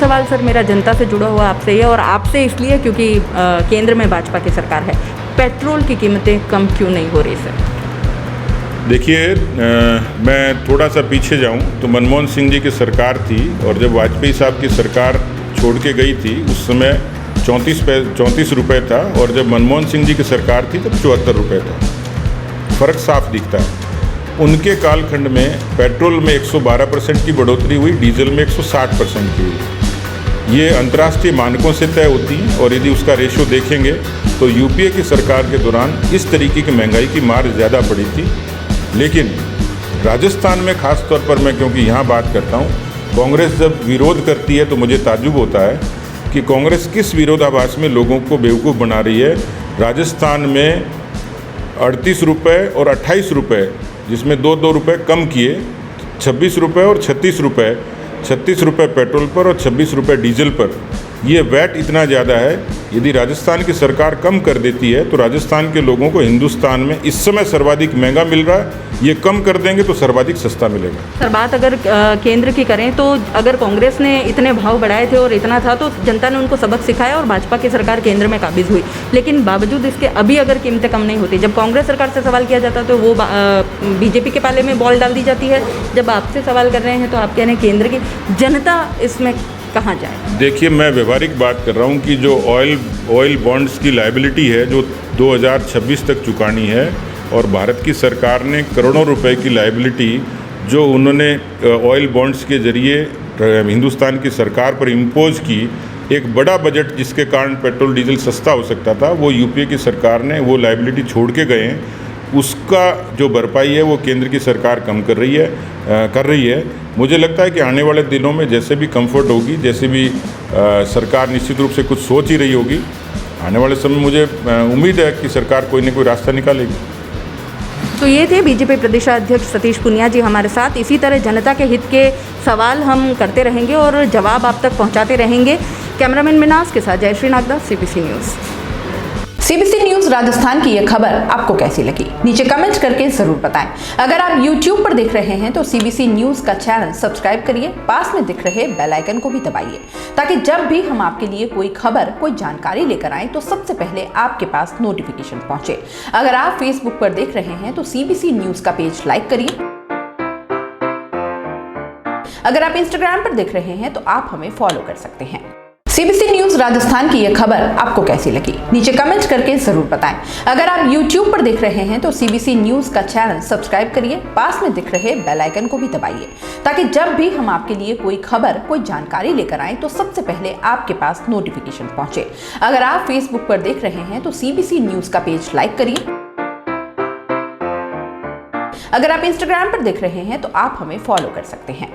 सवाल सर मेरा जनता से जुड़ा हुआ आपसे है, और आपसे इसलिए क्योंकि केंद्र में भाजपा की सरकार है। पेट्रोल की कीमतें कम क्यों नहीं हो रही सर? देखिए, मैं थोड़ा सा पीछे जाऊं तो मनमोहन सिंह जी की सरकार थी, और जब वाजपेयी साहब की सरकार छोड़ के गई थी उस समय 34 रुपये था, और जब मनमोहन सिंह जी की सरकार थी तब 74 रुपये था। फ़र्क साफ दिखता है। उनके कालखंड में पेट्रोल में 112% की बढ़ोतरी हुई, डीजल में 160% की हुई। ये अंतर्राष्ट्रीय मानकों से तय होती हैं, और यदि उसका रेशो देखेंगे तो यूपीए की सरकार के दौरान इस तरीके की महंगाई की मार ज़्यादा पड़ी थी। लेकिन राजस्थान में ख़ास तौर पर मैं क्योंकि यहाँ बात करता हूँ, कांग्रेस जब विरोध करती है तो मुझे ताज्जुब होता है कि कांग्रेस किस विरोधाभास में लोगों को बेवकूफ़ बना रही है। राजस्थान में 38 रुपये और 28 रुपये, जिसमें 2 रुपये कम किए, 26 रुपये और 36 रुपये पेट्रोल पर और 26 रुपये डीजल पर। ये वैट इतना ज़्यादा है, यदि राजस्थान की सरकार कम कर देती है तो राजस्थान के लोगों को हिंदुस्तान में इस समय सर्वाधिक महंगा मिल रहा है, ये कम कर देंगे तो सर्वाधिक सस्ता मिलेगा। सर बात अगर केंद्र की करें तो अगर कांग्रेस ने इतने भाव बढ़ाए थे और इतना था तो जनता ने उनको सबक सिखाया और भाजपा की सरकार केंद्र में काबिज हुई। लेकिन बावजूद इसके अभी अगर कीमतें कम नहीं होती, जब कांग्रेस सरकार से सवाल किया जाता तो वो बीजेपी के पाले में बॉल डाल दी जाती है। जब आपसे सवाल कर रहे हैं तो आप कह रहे हैं केंद्र की जनता इसमें कहाँ जाए? देखिए, मैं व्यवहारिक बात कर रहा हूँ कि जो ऑयल बॉन्ड्स की लायबिलिटी है जो 2026 तक चुकानी है, और भारत की सरकार ने करोड़ों रुपए की लायबिलिटी जो उन्होंने ऑयल बॉन्ड्स के जरिए हिंदुस्तान की सरकार पर इम्पोज की, एक बड़ा बजट जिसके कारण पेट्रोल डीजल सस्ता हो सकता था, वो यूपीए की सरकार ने वो लायबिलिटी छोड़ के गए हैं। उसका जो भरपाई है वो केंद्र की सरकार कम कर रही है। मुझे लगता है कि आने वाले दिनों में जैसे भी कंफर्ट होगी, जैसे भी सरकार निश्चित रूप से कुछ सोच ही रही होगी, आने वाले समय मुझे उम्मीद है कि सरकार कोई न कोई रास्ता निकालेगी। तो ये थे बीजेपी प्रदेशाध्यक्ष सतीश पुनिया जी हमारे साथ। इसी तरह जनता के हित के सवाल हम करते रहेंगे और जवाब आप तक पहुंचाते रहेंगे। कैमरामैन मिनास के साथ Jayashree Nagdas, CBC news. CBC news Rajasthan की यह खबर आपको कैसी लगी, नीचे कमेंट करके जरूर बताएं। अगर आप YouTube पर देख रहे हैं तो सीबीसी न्यूज का चैनल सब्सक्राइब करिए, पास में दिख रहे बेल आइकन को भी दबाइए, ताकि जब भी हम आपके लिए कोई खबर, कोई जानकारी लेकर आए तो सबसे पहले आपके पास नोटिफिकेशन पहुंचे। अगर आप फेसबुक पर देख रहे हैं तो सीबीसी न्यूज का पेज लाइक करिए। अगर आप इंस्टाग्राम पर देख रहे हैं तो आप हमें फॉलो कर सकते हैं। सीबीसी न्यूज राजस्थान की यह खबर आपको कैसी लगी, नीचे कमेंट करके जरूर बताएं। अगर आप YouTube पर देख रहे हैं तो सीबीसी न्यूज का चैनल सब्सक्राइब करिए, पास में दिख रहे बेल आइकन को भी दबाइए, ताकि जब भी हम आपके लिए कोई खबर, कोई जानकारी लेकर आए तो सबसे पहले आपके पास नोटिफिकेशन पहुंचे। अगर आप फेसबुक पर देख रहे हैं तो सीबीसी न्यूज का पेज लाइक करिए। अगर आप इंस्टाग्राम पर देख रहे हैं तो आप हमें फॉलो कर सकते हैं।